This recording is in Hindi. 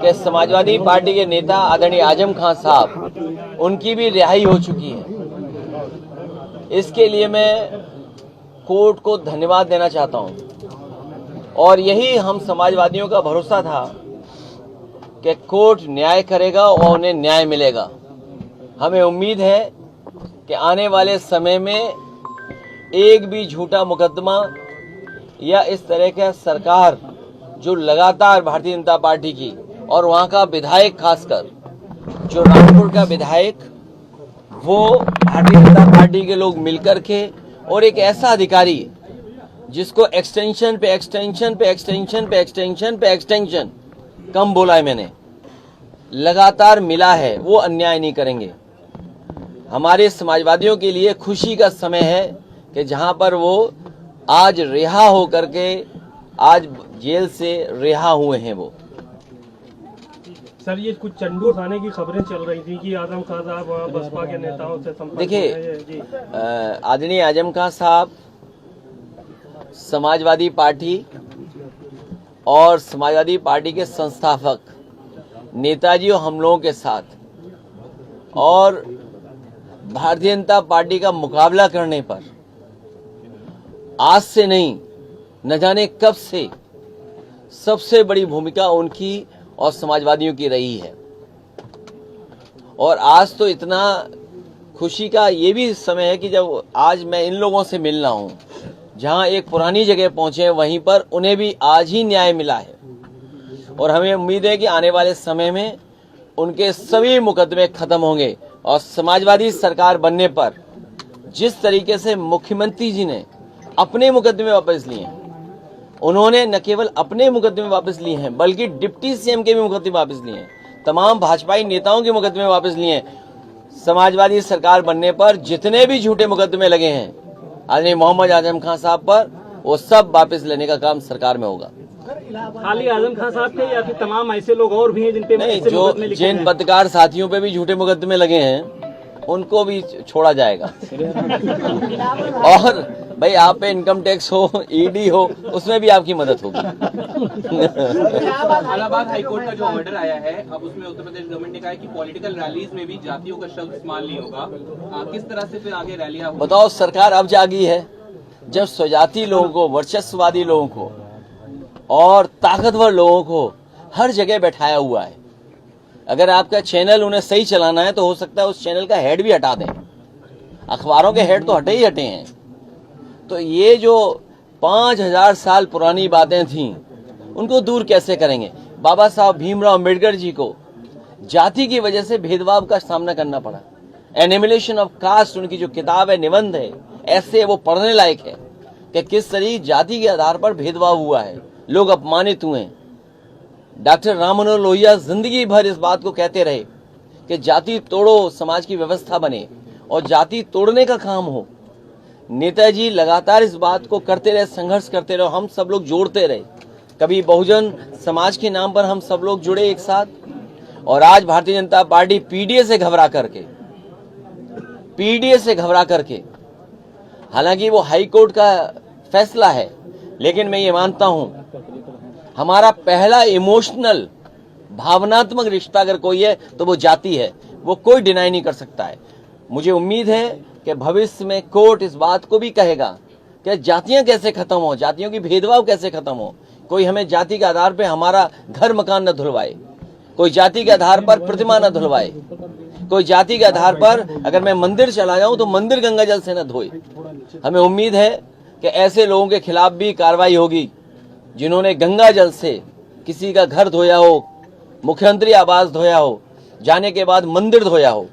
कि समाजवादी पार्टी के नेता आदरणीय आजम खान साहब, उनकी भी रिहाई हो चुकी है। इसके लिए मैं कोर्ट को धन्यवाद देना चाहता हूं और यही हम समाजवादियों का भरोसा था कि कोर्ट न्याय करेगा और उन्हें न्याय मिलेगा। हमें उम्मीद है कि आने वाले समय में एक भी झूठा मुकदमा या इस तरह का सरकार जो लगातार भारतीय जनता पार्टी की और वहां का विधायक, खासकर जो रामपुर का विधायक, वो भारतीय जनता पार्टी के लोग मिलकर के और एक ऐसा अधिकारी जिसको एक्सटेंशन पे एक्सटेंशन पे एक्सटेंशन पे एक्सटेंशन पे एक्सटेंशन, कम बोला है मैंने, लगातार मिला है, वो अन्याय नहीं करेंगे। हमारे समाजवादियों के लिए खुशी का समय है कि जहां पर वो आज रिहा हो करके आज जेल से रिहा हुए हैं। वो सर, ये कुछ चंडू खाने की खबरें चल रही थी कि आजम खान साहब बसपा के नेताओं से संपर्क। देखिए, आदरणीय आजम खान साहब समाजवादी पार्टी और समाजवादी पार्टी के संस्थापक नेताजी और हम लोगों के साथ और भारतीय जनता पार्टी का मुकाबला करने पर आज से नहीं, न जाने कब से सबसे बड़ी भूमिका उनकी और समाजवादियों की रही है। और आज तो इतना खुशी का ये भी समय है कि जब आज मैं इन लोगों से मिल रहा हूं, जहां एक पुरानी जगह पहुंचे, वहीं पर उन्हें भी आज ही न्याय मिला है। और हमें उम्मीद है कि आने वाले समय में उनके सभी मुकदमे खत्म होंगे और समाजवादी सरकार बनने पर जिस तरीके से मुख्यमंत्री जी ने अपने मुकदमे वापस लिए हैं, उन्होंने न केवल अपने मुकदमे वापस लिए हैं बल्कि डिप्टी सीएम के भी मुकदमे वापस लिए हैं, तमाम भाजपाई नेताओं के मुकदमे वापस लिए हैं। समाजवादी सरकार बनने पर जितने भी झूठे मुकदमे लगे हैं आदरणीय मोहम्मद आजम खान साहब पर, वो सब वापस लेने का काम सरकार में होगा। खाली आजम खान साहब के या फिर तमाम ऐसे लोग और भी हैं जिन पे नहीं, जो जिन पत्रकार साथियों पे भी झूठे मुकदमे लगे हैं उनको भी छोड़ा जाएगा। और भाई, आप पे इनकम टैक्स हो, ईडी हो, उसमें भी आपकी मदद होगी। इलाहाबाद हाईकोर्ट का जो ऑर्डर आया है, अब उसमें उत्तर प्रदेश गवर्नमेंट ने कहा है कि पॉलिटिकल रैलीज में भी जातियों का शब्द इस्तेमाल नहीं होगा। किस तरह से फिर आगे रैलियां होंगी? बताओ, सरकार अब जागी है जब स्वजाति लोगों को, वर्चस्ववादी लोगों को और ताकतवर लोगों को हर जगह बैठाया हुआ है। अगर आपका चैनल उन्हें सही चलाना है तो हो सकता है उस चैनल का हेड भी हटा दें। अखबारों के हेड तो हटे ही हटे हैं। तो ये जो 5000 साल पुरानी बातें थीं, उनको दूर कैसे करेंगे? बाबा साहब भीमराव अम्बेडकर जी को जाति की वजह से भेदभाव का सामना करना पड़ा। एनिमिलेशन ऑफ कास्ट उनकी जो किताब है, निबंध है, ऐसे वो पढ़ने लायक है कि किस तरह जाति के आधार पर भेदभाव हुआ है, लोग अपमानित हुए। डॉक्टर राम मनोहर लोहिया जिंदगी भर इस बात को कहते रहे कि जाति तोड़ो, समाज की व्यवस्था बने, और जाति तोड़ने का काम हो। नेताजी लगातार इस बात को करते रहे, संघर्ष करते रहे, हम सब लोग जोड़ते रहे। कभी बहुजन समाज के नाम पर हम सब लोग जुड़े एक साथ, और आज भारतीय जनता पार्टी पीडीए से घबरा करके, हालांकि वो हाई कोर्ट का फैसला है, लेकिन मैं ये मानता हूं हमारा पहला इमोशनल, भावनात्मक रिश्ता अगर कोई है तो वो जाति है। वो कोई डिनाई नहीं कर सकता है। मुझे उम्मीद है कि भविष्य में कोर्ट इस बात को भी कहेगा कि जातियां कैसे खत्म हो, जातियों की भेदभाव कैसे खत्म हो। कोई हमें जाति के आधार पर हमारा घर मकान न धुलवाए, कोई जाति के आधार पर प्रतिमा न धुलवाए, कोई जाति के आधार पर अगर मैं मंदिर चला जाऊं तो मंदिर गंगा जल से न धोए। हमें उम्मीद है कि ऐसे लोगों के खिलाफ भी कार्रवाई होगी जिन्होंने गंगा जल से किसी का घर धोया हो, मुख्यमंत्री आवास धोया हो, जाने के बाद मंदिर धोया हो।